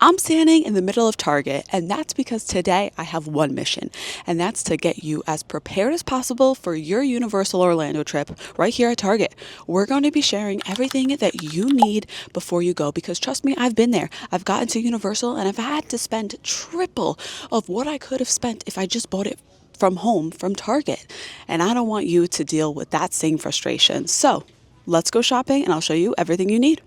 I'm standing in the middle of Target, and that's because today I have one mission, and that's to get you as prepared as possible for your Universal Orlando trip right here at Target. We're going to be sharing everything that you need before you go, because trust me, I've been there. I've gotten to Universal, and I've had to spend triple of what I could have spent if I just bought it from home from Target, and I don't want you to deal with that same frustration. So let's go shopping, and I'll show you everything you need.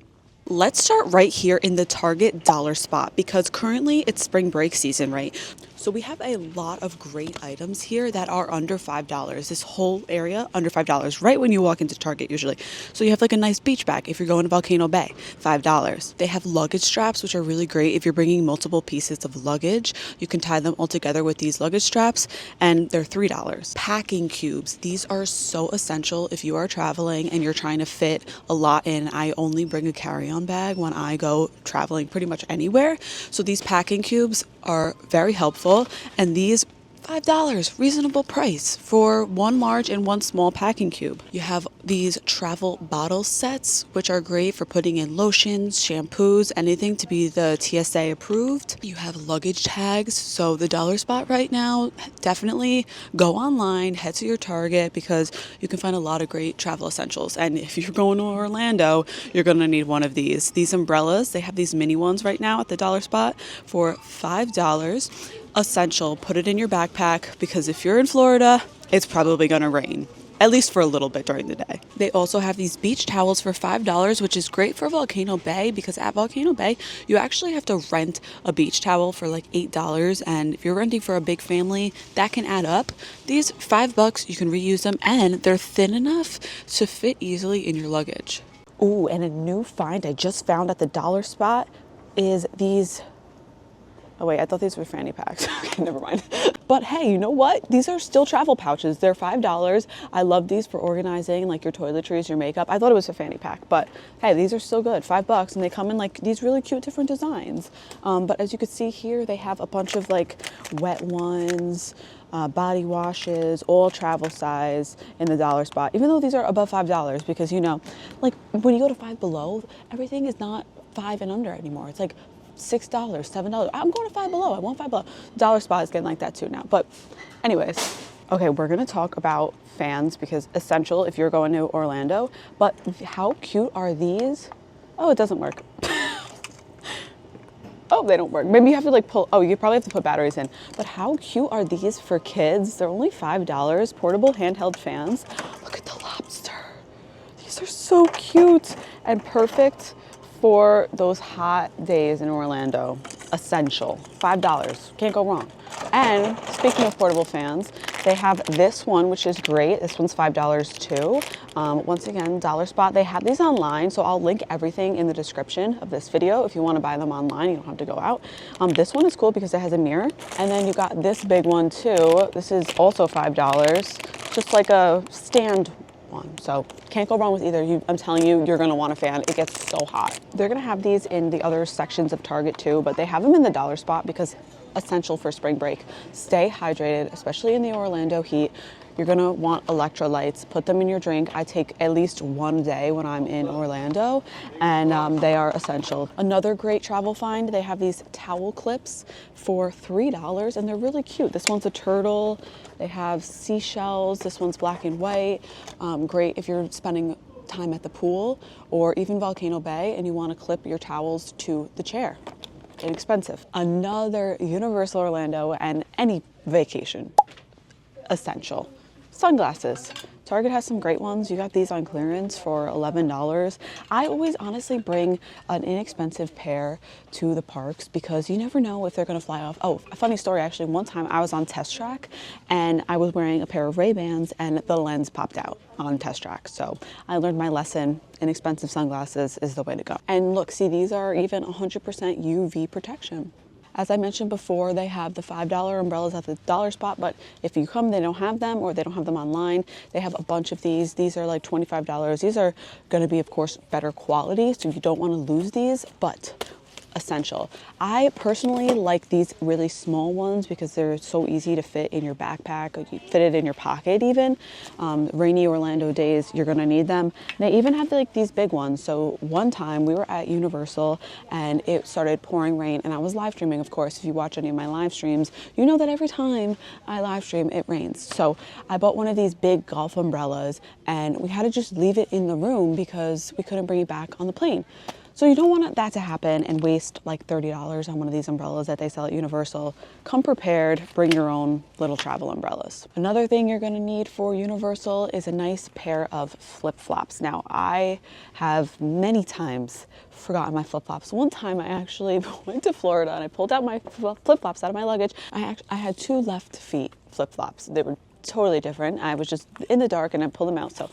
Let's start right here in the Target dollar spot, because currently it's spring break season, right? So we have a lot of great items here that are under $5. This whole area under $5 right when you walk into Target usually. So you have like a nice beach bag if you're going to Volcano Bay, $5. They have luggage straps, which are really great if you're bringing multiple pieces of luggage. You can tie them all together with these luggage straps, and they're $3. Packing cubes. These are so essential if you are traveling and you're trying to fit a lot in. I only bring a carry-on bag when I go traveling pretty much anywhere. So these packing cubes are very helpful, and these $5, reasonable price for one large and one small packing cube. You have these travel bottle sets, which are great for putting in lotions, shampoos, anything to be the TSA approved. You have luggage tags. So the dollar spot right now, definitely go online, head to your Target, because you can find a lot of great travel essentials. And if you're going to Orlando, you're going to need one of these. These umbrellas, they have these mini ones right now at the dollar spot for $5. Essential, put it in your backpack, because if you're in Florida, it's probably going to rain, at least for a little bit during the day. They also have these beach towels for $5, which is great for Volcano Bay, because at Volcano Bay, you actually have to rent a beach towel for like $8. And if you're renting for a big family, that can add up. These $5, you can reuse them, and they're thin enough to fit easily in your luggage. Ooh, and a new find I just found at the dollar spot is these. Oh wait, I thought these were fanny packs. Okay, never mind. But hey, you know what? These are still travel pouches. They're $5. I love these for organizing like your toiletries, your makeup. I thought it was a fanny pack, but hey, these are still good. $5, and they come in like these really cute different designs. But as you can see here, they have a bunch of like wet ones, body washes, all travel size in the dollar spot, even though these are above $5, because you know, like when you go to Five Below, everything is not 5 and under anymore. It's like $6, $7. I'm going to Five Below. I want Five Below. Dollar spot is getting like that too now. But anyways, okay, we're going to talk about fans, because essential if you're going to Orlando. But how cute are these? Oh, it doesn't work. Oh, they don't work. Maybe you have to like pull. Oh, you probably have to put batteries in. But how cute are these for kids? They're only $5. Portable handheld fans. Look at the lobster. These are so cute and perfect for those hot days in Orlando. Essential. $5. Can't go wrong. And speaking of portable fans, they have this one, which is great. This one's $5 too. Once again, dollar spot. They have these online, so I'll link everything in the description of this video. If you want to buy them online, you don't have to go out. This one is cool because it has a mirror. And then you got this big one too. This is also $5. Just like a stand one. So can't go wrong with either. I'm telling you, you're gonna want a fan. It gets so hot. They're gonna have these in the other sections of Target too, but they have them in the dollar spot because essential for spring break. Stay hydrated, especially in the Orlando heat. You're gonna want electrolytes. Put them in your drink. I take at least one a day when I'm in Orlando, and they are essential. Another great travel find, they have these towel clips for $3, and they're really cute. This one's a turtle. They have seashells. This one's black and white. Great if you're spending time at the pool or even Volcano Bay and you want to clip your towels to the chair. Inexpensive. Another Universal Orlando and any vacation essential. Sunglasses. Target has some great ones. You got these on clearance for $11. I always honestly bring an inexpensive pair to the parks because you never know if they're going to fly off. Oh, a funny story actually. One time I was on Test Track and I was wearing a pair of Ray-Bans and the lens popped out on Test Track. So I learned my lesson. Inexpensive sunglasses is the way to go. And look, see, these are even 100% UV protection. As I mentioned before, they have the $5 umbrellas at the dollar spot, but if you come, they don't have them or they don't have them online. They have a bunch of these. These are like $25. These are going to be, of course, better quality, so you don't want to lose these, but essential. I personally like these really small ones because they're so easy to fit in your backpack, or you fit it in your pocket even. Rainy Orlando days, you're gonna need them. They even have like these big ones. So one time we were at Universal and it started pouring rain, and I was live streaming, of course. If you watch any of my live streams, you know that every time I live stream, it rains. So I bought one of these big golf umbrellas and we had to just leave it in the room because we couldn't bring it back on the plane. So you don't want that to happen and waste like $30 on one of these umbrellas that they sell at Universal. Come prepared, bring your own little travel umbrellas. Another thing you're gonna need for Universal is a nice pair of flip-flops. Now, I have many times forgotten my flip-flops. One time I actually went to Florida and I pulled out my flip-flops out of my luggage. I had two left feet flip-flops. They were totally different. I was just in the dark and I pulled them out. So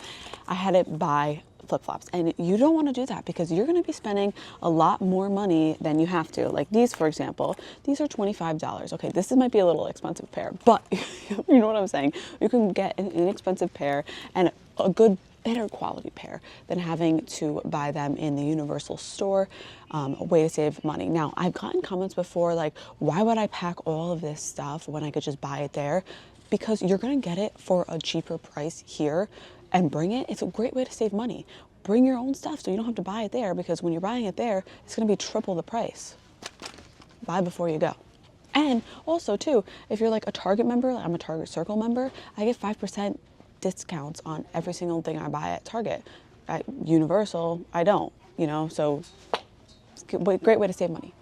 I had to buy flip-flops, and you don't want to do that because you're going to be spending a lot more money than you have to. Like these, for example, these are $25. Okay, this might be a little expensive pair, but you know what I'm saying? You can get an inexpensive pair and a good, better quality pair than having to buy them in the Universal store. A way to save money. Now, I've gotten comments before like, why would I pack all of this stuff when I could just buy it there? Because you're going to get it for a cheaper price here and bring it. It's a great way to save money. Bring your own stuff so you don't have to buy it there, because when you're buying it there, it's going to be triple the price. Buy before you go. And also too, if you're like a Target member, like I'm a Target Circle member, I get 5% discounts on every single thing I buy at Target. At Universal, I don't, you know, so it's a great way to save money.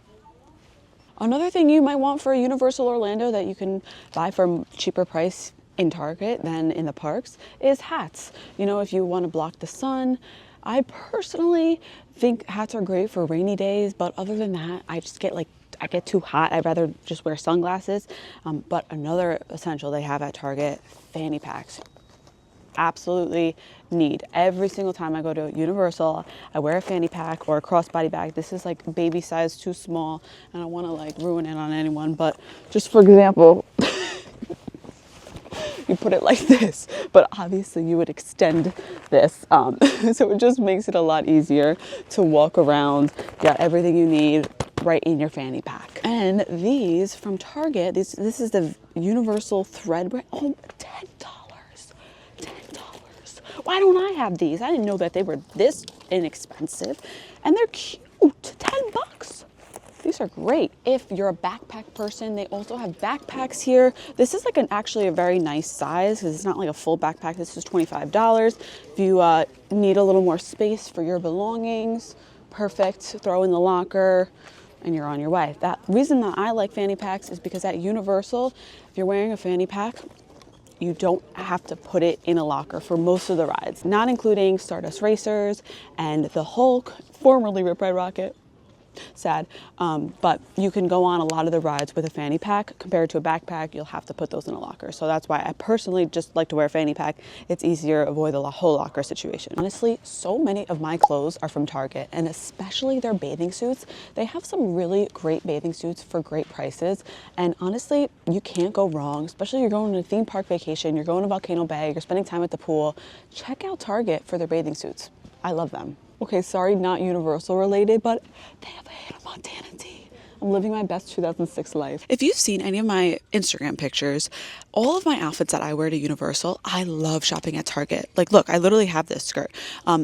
Another thing you might want for Universal Orlando that you can buy for a cheaper price in Target than in the parks is hats. You know, if you want to block the sun. I personally think hats are great for rainy days, but other than that, I get too hot. I'd rather just wear sunglasses. But another essential they have at Target, fanny packs. Absolutely need. Every single time I go to Universal, I wear a fanny pack or a crossbody bag. This is like baby size, too small, and I don't want to like ruin it on anyone, but just for example, you put it like this, but obviously you would extend this. So it just makes it a lot easier to walk around, get everything you need right in your fanny pack. And these from Target, this is the Universal thread brand. Oh, $10. $10. Why don't I have these? I didn't know that they were this inexpensive, and they're cute. $10. These are great. If you're a backpack person, they also have backpacks here. This is like actually a very nice size because it's not like a full backpack. This is $25. If you need a little more space for your belongings, perfect. Throw in the locker and you're on your way. That reason that I like fanny packs is because at Universal, if you're wearing a fanny pack, you don't have to put it in a locker for most of the rides, not including Stardust Racers and the Hulk, formerly Rip Ride Rocket. Sad, but you can go on a lot of the rides with a fanny pack. Compared to a backpack, you'll have to put those in a locker. So that's why I personally just like to wear a fanny pack. It's easier, avoid the whole locker situation. Honestly, so many of my clothes are from Target, and especially their bathing suits. They have some really great bathing suits for great prices, and honestly, you can't go wrong, especially if you're going on a theme park vacation, you're going to Volcano Bay, you're spending time at the pool. Check out Target for their bathing suits. I love them. Okay, sorry, not Universal related, but they have a Hannah Montana tee. I'm living my best 2006 life. If you've seen any of my Instagram pictures, all of my outfits that I wear to Universal, I love shopping at Target. Like, look, I literally have this skirt.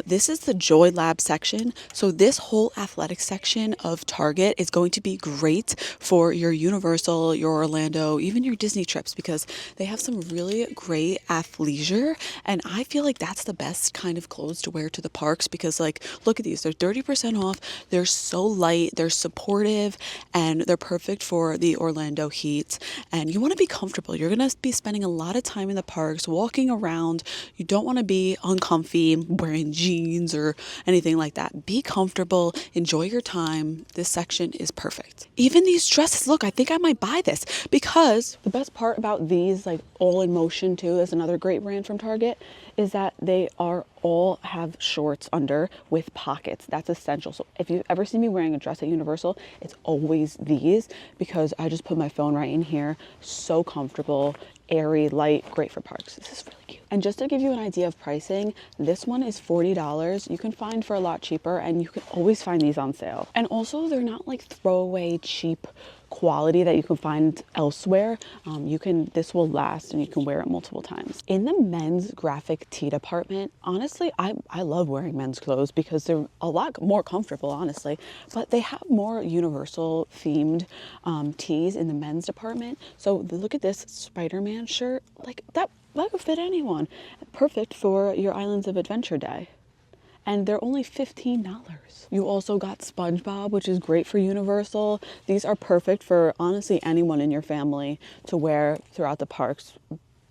This is the Joy Lab section. So this whole athletic section of Target is going to be great for your Universal, your Orlando, even your Disney trips, because they have some really great athleisure. And I feel like that's the best kind of clothes to wear to the parks because, like, look at these. They're 30% off. They're so light. They're supportive. And they're perfect for the Orlando heat. And you want to be comfortable. You're going to be spending a lot of time in the parks, walking around. You don't want to be uncomfy, wearing jeans or anything like that. Be comfortable. Enjoy your time. This section is perfect. Even these dresses, look, I think I might buy this because the best part about these, like All in Motion too, is another great brand from Target, is that they are all have shorts under with pockets. That's essential. So if you've ever seen me wearing a dress at Universal, it's always these, because I just put my phone right in here. So comfortable, airy, light, great for parks. This is really cute. And just to give you an idea of pricing, this one is $40. You can find for a lot cheaper, and you can always find these on sale. And also, they're not like throwaway cheap quality that you can find elsewhere. This will last, and you can wear it multiple times. In the men's graphic tee department, honestly, I love wearing men's clothes because they're a lot more comfortable, honestly, but they have more Universal themed tees in the men's department. So look at this Spider-Man shirt, like that could fit anyone. Perfect for your Islands of Adventure day. And they're only $15. You also got SpongeBob, which is great for Universal. These are perfect for honestly anyone in your family to wear throughout the parks.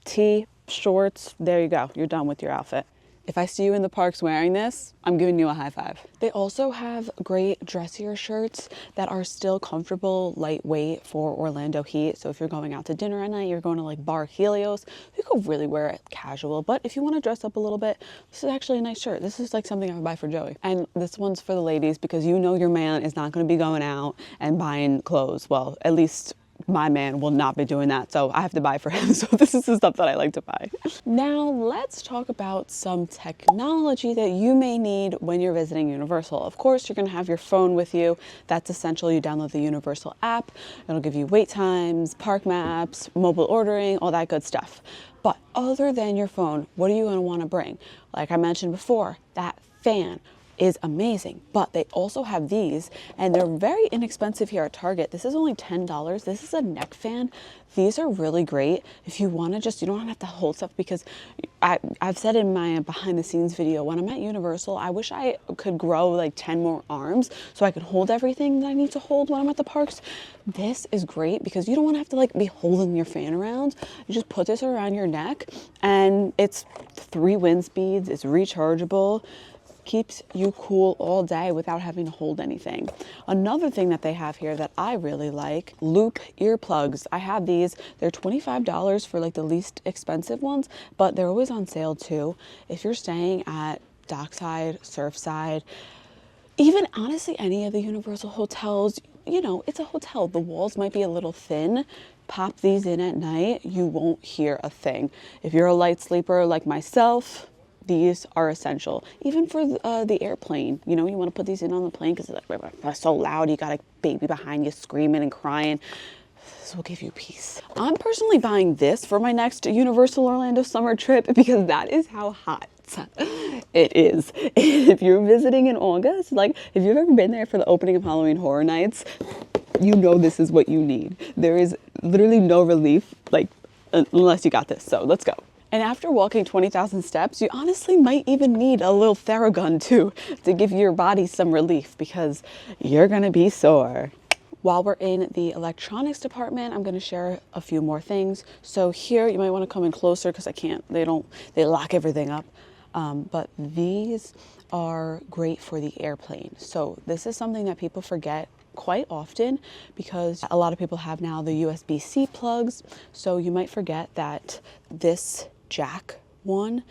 Tee, shorts, there you go. You're done with your outfit. If I see you in the parks wearing this, I'm giving you a high five. They also have great dressier shirts that are still comfortable, lightweight for Orlando heat. So if you're going out to dinner at night, you're going to like Bar Helios, you could really wear it casual. But if you want to dress up a little bit, this is actually a nice shirt. This is like something I would buy for Joey. And this one's for the ladies, because you know your man is not going to be going out and buying clothes. Well, at least my man will not be doing that, so I have to buy for him. So this is the stuff that I like to buy. Now let's talk about some technology that you may need when you're visiting Universal. Of course, you're going to have your phone with you. That's essential. You download the Universal app. It'll give you wait times, park maps, mobile ordering, all that good stuff. But other than your phone, what are you going to want to bring? Like I mentioned before, that fan is amazing, but they also have these, and they're very inexpensive here at Target. This is only $10. This is a neck fan. These are really great if you want to you don't have to hold stuff, because I've said in my behind the scenes video, when I'm at Universal, I wish I could grow like 10 more arms so I could hold everything that I need to hold when I'm at the parks. This is great because you don't want to have to like be holding your fan around. You just put this around your neck, and it's 3 wind speeds, it's rechargeable, keeps you cool all day without having to hold anything. Another thing that they have here that I really like, loop earplugs. I have these. They're $25 for like the least expensive ones, but they're always on sale too. If you're staying at Dockside, Surfside, even honestly any of the Universal hotels, you know, it's a hotel. The walls might be a little thin. Pop these in at night. You won't hear a thing. If you're a light sleeper like myself, these are essential. Even for the airplane, you know, you want to put these in on the plane because it's so loud. You got a baby behind you screaming and crying. This will give you peace. I'm personally buying this for my next Universal Orlando summer trip because that is how hot it is. If you're visiting in August, like if you've ever been there for the opening of Halloween Horror Nights, you know this is what you need. There is literally no relief, like unless you got this. So let's go. And after walking 20,000 steps, you honestly might even need a little Theragun too to give your body some relief, because you're gonna be sore. While we're in the electronics department, I'm gonna share a few more things. So here, you might wanna come in closer because they lock everything up. But these are great for the airplane. So this is something that people forget quite often because a lot of people have now the USB-C plugs. So you might forget that this jack one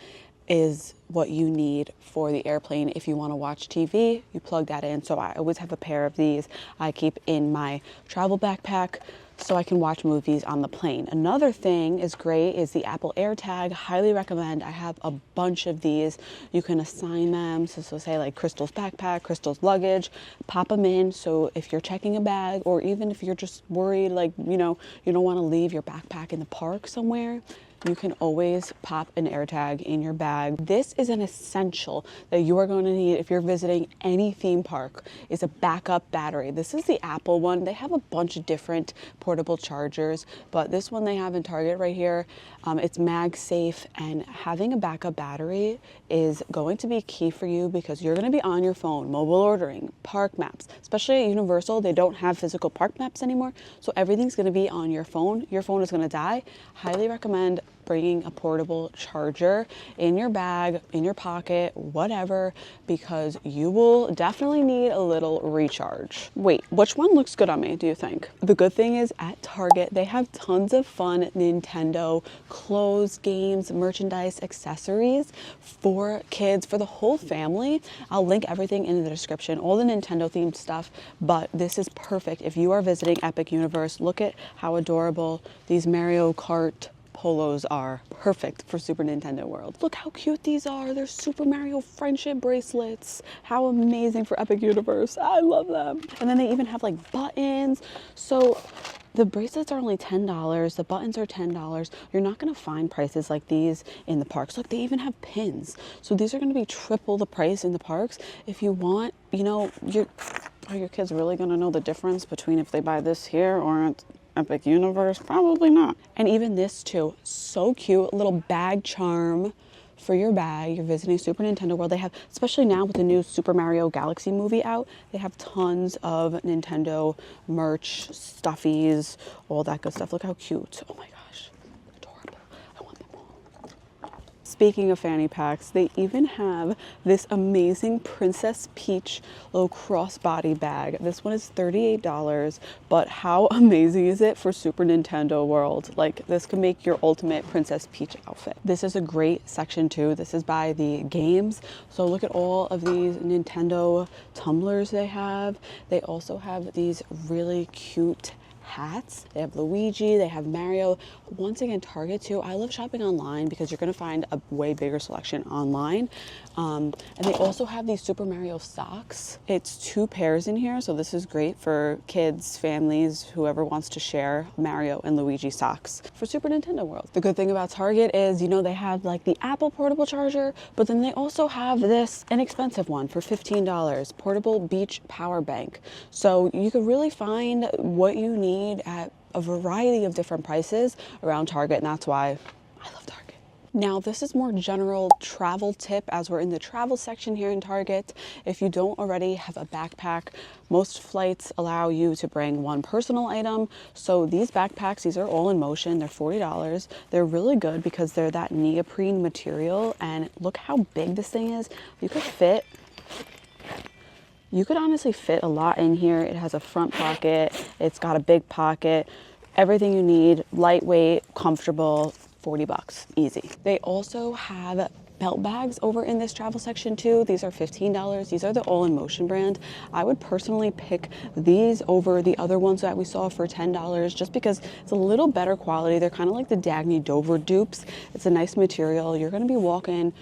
is what you need for the airplane. If you want to watch TV, you plug that in. So I always have a pair of these I keep in my travel backpack so I can watch movies on the plane. Another thing is great is the Apple AirTag. Highly recommend. I have a bunch of these. You can assign them. So say like Krystal's backpack, Krystal's luggage, pop them in. So if you're checking a bag, or even if you're just worried, like, you know, you don't want to leave your backpack in the park somewhere, you can always pop an AirTag in your bag. This is an essential that you are going to need if you're visiting any theme park, is a backup battery. This is the Apple one. They have a bunch of different portable chargers, but this one they have in Target right here, it's MagSafe, and having a backup battery is going to be key for you because you're going to be on your phone, mobile ordering, park maps. Especially at Universal, they don't have physical park maps anymore, so everything's going to be on your phone. Your phone is going to die. Highly recommend bringing a portable charger in your bag, in your pocket, whatever, because you will definitely need a little recharge. Wait, which one looks good on me, do you think? The good thing is at Target, they have tons of fun Nintendo clothes, games, merchandise, accessories for kids, for the whole family. I'll link everything in the description, all the Nintendo themed stuff, but this is perfect if you are visiting Epic Universe. Look at how adorable these Mario Kart polos are. Perfect for Super Nintendo World. Look how cute these are. They're Super Mario friendship bracelets. How amazing for Epic Universe. I love them. And then they even have like buttons. So the bracelets are only $10. The buttons are $10. You're not going to find prices like these in the parks. Look, they even have pins. So these are going to be triple the price in the parks. If you want, you know, are your kids really going to know the difference between if they buy this here or at Epic Universe? Probably not. And even this too, so cute, a little bag charm for your bag. You're visiting Super Nintendo World. They have, especially now with the new Super Mario Galaxy movie out, they have tons of Nintendo merch, stuffies, all that good stuff. Look how cute. Oh my gosh, adorable. I want them all. Speaking of fanny packs, they even have this amazing Princess Peach little crossbody bag. This one is $38, but how amazing is it for Super Nintendo World? Like, this could make your ultimate Princess Peach outfit. This is a great section too. This is by the games. So look at all of these Nintendo tumblers they have. They also have these really cute hats. They have Luigi, they have Mario. Once again, Target too. I love shopping online because you're going to find a way bigger selection online. And they also have these Super Mario socks. It's 2 pairs in here, so this is great for kids, families, whoever wants to share Mario and Luigi socks for Super Nintendo World. The good thing about Target is, you know, they have like the Apple portable charger, but then they also have this inexpensive one for $15, portable beach power bank. So you could really find what you need at a variety of different prices around Target, and that's why I love Target. Now, this is more general travel tip as we're in the travel section here in Target. If you don't already have a backpack, most flights allow you to bring one personal item. So these backpacks, these are all in motion. They're $40. They're really good because they're that neoprene material, and look how big this thing is. You could honestly fit a lot in here. It has a front pocket. It's got a big pocket. Everything you need, lightweight, comfortable, $40, easy. They also have belt bags over in this travel section too. These are $15. These are the All in Motion brand. I would personally pick these over the other ones that we saw for $10 just because it's a little better quality. They're kind of like the Dagny Dover dupes. It's a nice material. You're going to be walking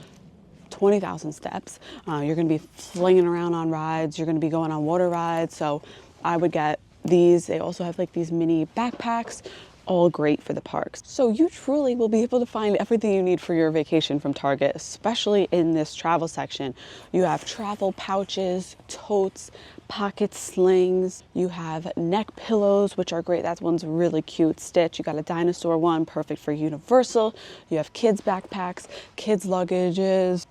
20,000 steps. You're going to be flinging around on rides. You're going to be going on water rides. So I would get these. They also have like these mini backpacks, all great for the parks. So you truly will be able to find everything you need for your vacation from Target, especially in this travel section. You have travel pouches, totes, pocket slings. You have neck pillows, which are great. That one's really cute stitch. You got a dinosaur one, perfect for Universal. You have kids backpacks, kids luggages.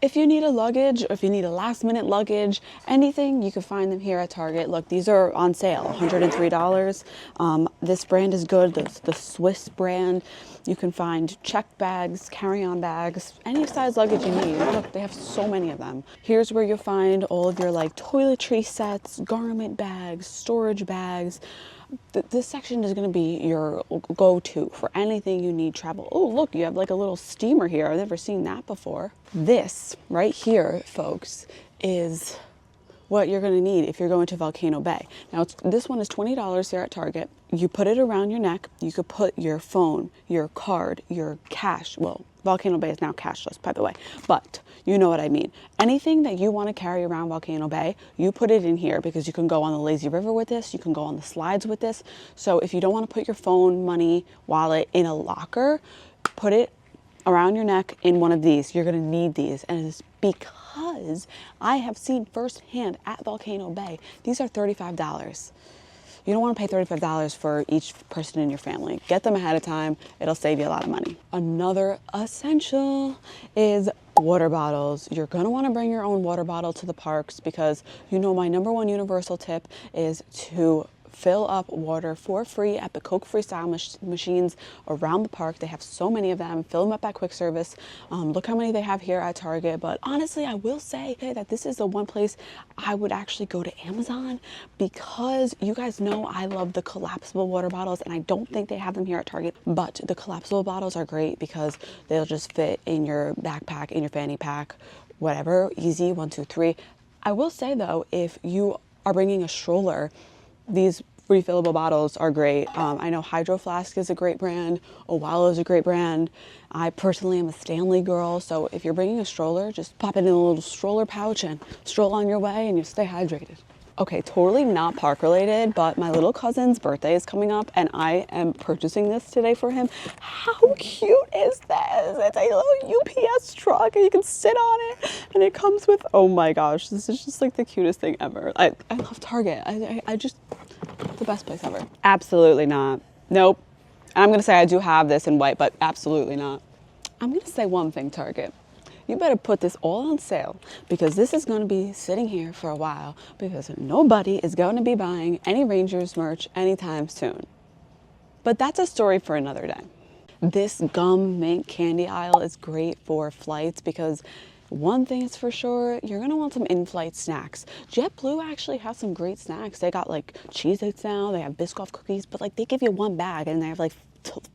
If you need a luggage, or if you need a last minute luggage, anything, you can find them here at Target. Look, these are on sale, $103. This brand is good, the Swiss brand. You can find check bags, carry-on bags, any size luggage you need. Look, they have so many of them. Here's where you'll find all of your like toiletry sets, garment bags, storage bags. This section is going to be your go-to for anything you need travel. Oh, look, you have like a little steamer here. I've never seen that before. This right here, folks, is what you're going to need if you're going to Volcano Bay. Now, this one is $20 here at Target. You put it around your neck. You could put your phone, your card, your cash. Well, Volcano Bay is now cashless, by the way, but you know what I mean. Anything that you want to carry around Volcano Bay, you put it in here because you can go on the lazy river with this. You can go on the slides with this. So if you don't want to put your phone, money, wallet in a locker, put it around your neck in one of these. You're going to need these, and it's because I have seen firsthand at Volcano Bay, these are $35. You don't want to pay $35 for each person in your family. Get them ahead of time. It'll save you a lot of money. Another essential is water bottles. You're going to want to bring your own water bottle to the parks because, you know, my #1 universal tip is to fill up water for free at the Coke freestyle machines around the park. They have so many of them. Fill them up at quick service. Look how many they have here at Target. But honestly, I will say that this is the one place I would actually go to Amazon, because you guys know I love the collapsible water bottles, and I don't think they have them here at Target. But the collapsible bottles are great because they'll just fit in your backpack, in your fanny pack, whatever, easy, 1, 2, 3. I will say though, if you are bringing a stroller, these refillable bottles are great. I know Hydro Flask is a great brand. Owala is a great brand. I personally am a Stanley girl, so if you're bringing a stroller, just pop it in a little stroller pouch and stroll on your way, and you stay hydrated. Okay, totally not park related, but my little cousin's birthday is coming up and I am purchasing this today for him. How cute is this? It's a little UPS truck and you can sit on it, and it comes with, oh my gosh, this is just like the cutest thing ever. I love Target. I just, the best place ever. Absolutely not. Nope. I'm gonna say I do have this in white, but absolutely not. I'm gonna say one thing, Target. You better put this all on sale, because this is going to be sitting here for a while, because nobody is going to be buying any Rangers merch anytime soon. But that's a story for another day. This gum mint candy aisle is great for flights, because one thing is for sure, you're going to want some in-flight snacks. JetBlue actually has some great snacks. They got like Cheez-Its now, they have Biscoff cookies, but like they give you one bag and they have like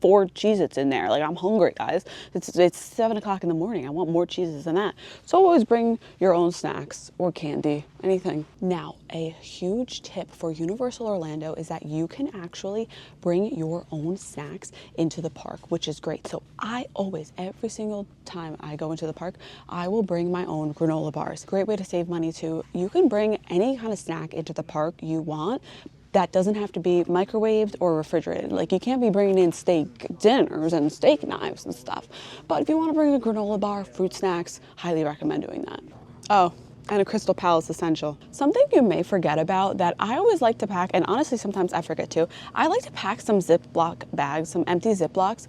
4 Cheez-Its in there. Like, I'm hungry, guys. It's 7 o'clock in the morning. I want more Cheez-Its than that. So always bring your own snacks or candy, anything. Now, a huge tip for Universal Orlando is that you can actually bring your own snacks into the park, which is great. So I always, every single time I go into the park, I will bring my own granola bars. Great way to save money too. You can bring any kind of snack into the park you want. That doesn't have to be microwaved or refrigerated. Like, you can't be bringing in steak dinners and steak knives and stuff. But if you want to bring a granola bar, fruit snacks, highly recommend doing that. Oh, and a Krystal Palace essential. Something you may forget about that I always like to pack, and honestly sometimes I forget too, I like to pack some Ziploc bags, some empty Ziplocs,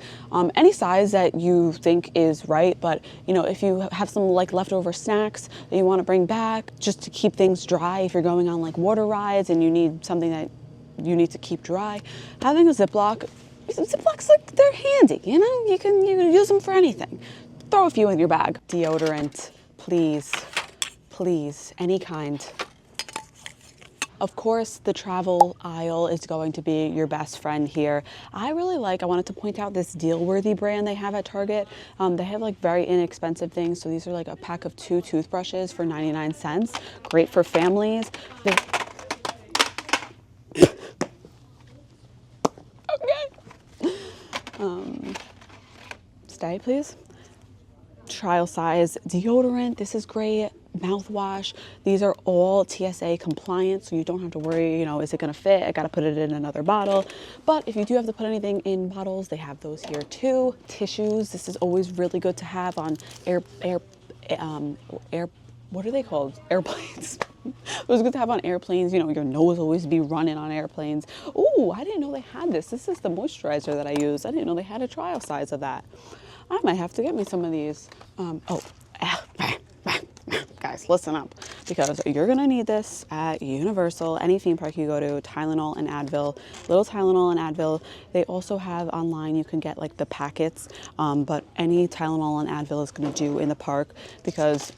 any size that you think is right. But you know, if you have some like leftover snacks that you want to bring back just to keep things dry, if you're going on like water rides and you need something that you need to keep dry, having a Ziploc, Ziplocs, like, they're handy, you know, you can use them for anything. Throw a few in your bag. Deodorant, please. Please, any kind. Of course, the travel aisle is going to be your best friend here. I wanted to point out this Dealworthy brand they have at Target. They have like very inexpensive things. So these are like a pack of 2 toothbrushes for 99 cents. Great for families. Okay. Stay, please. Trial size deodorant. This is great. Mouthwash. These are all TSA compliant, so you don't have to worry, you know, is it going to fit? I got to put it in another bottle. But if you do have to put anything in bottles, they have those here too. Tissues. This is always really good to have on what are they called? Airplanes. It was good to have on airplanes. You know, your nose always be running on airplanes. Ooh, I didn't know they had this. This is the moisturizer that I use. I didn't know they had a trial size of that. I might have to get me some of these. Guys, listen up, because you're gonna need this at Universal, any theme park you go to. Tylenol and Advil, little Tylenol and Advil. They also have online, you can get like the packets, but any Tylenol and Advil is gonna do in the park, because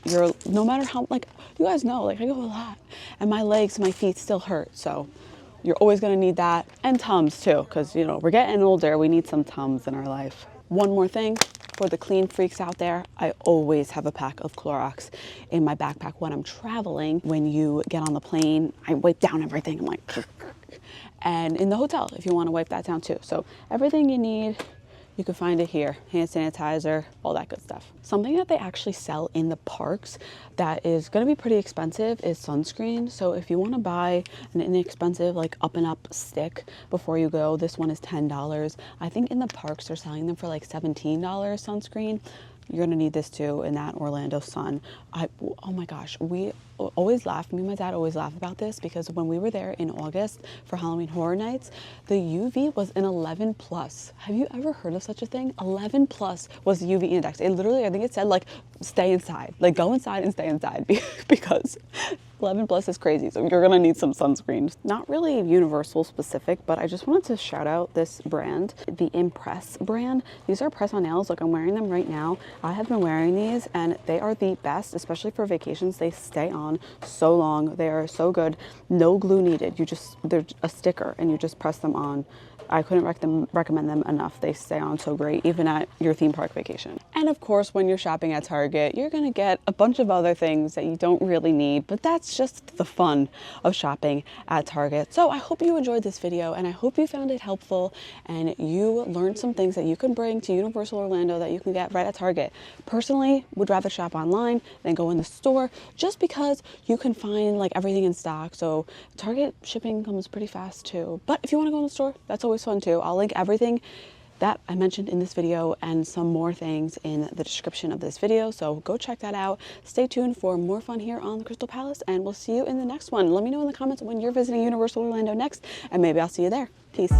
no matter how, like, you guys know, like, I go a lot and my legs, my feet still hurt, so you're always gonna need that. And Tums too, because, you know, we're getting older, we need some Tums in our life. One more thing. For the clean freaks out there, I always have a pack of Clorox in my backpack when I'm traveling. When you get on the plane, I wipe down everything. I'm like, and in the hotel, if you want to wipe that down too. So everything you need, you can find it here. Hand sanitizer, all that good stuff. Something that they actually sell in the parks that is going to be pretty expensive is sunscreen. So if you want to buy an inexpensive, like up and up stick before you go, this one is $10. I think in the parks they're selling them for like $17 sunscreen. You're gonna need this too in that Orlando sun. Oh my gosh, we always laugh, me and my dad always laugh about this, because when we were there in August for Halloween Horror Nights, the UV was an 11 plus. Have you ever heard of such a thing? 11 plus was the UV index. It literally, I think it said like, stay inside, like go inside and stay inside, because 11 plus is crazy, so you're gonna need some sunscreen. Not really Universal specific, but I just wanted to shout out this brand, the Impress brand. These are press-on nails. Look, I'm wearing them right now. I have been wearing these and they are the best, especially for vacations. They stay on so long. They are so good. No glue needed. They're a sticker and you just press them on. I couldn't recommend them enough. They stay on so great, even at your theme park vacation. And of course, when you're shopping at Target, you're gonna get a bunch of other things that you don't really need, but that's just the fun of shopping at Target. So I hope you enjoyed this video and I hope you found it helpful and you learned some things that you can bring to Universal Orlando that you can get right at Target. Personally, would rather shop online than go in the store just because you can find like everything in stock. So Target shipping comes pretty fast too. But if you wanna go in the store, that's always fun too. I'll link everything that I mentioned in this video and some more things in the description of this video. So go check that out. Stay tuned for more fun here on the Krystal Palace and we'll see you in the next one. Let me know in the comments when you're visiting Universal Orlando next and maybe I'll see you there. Peace.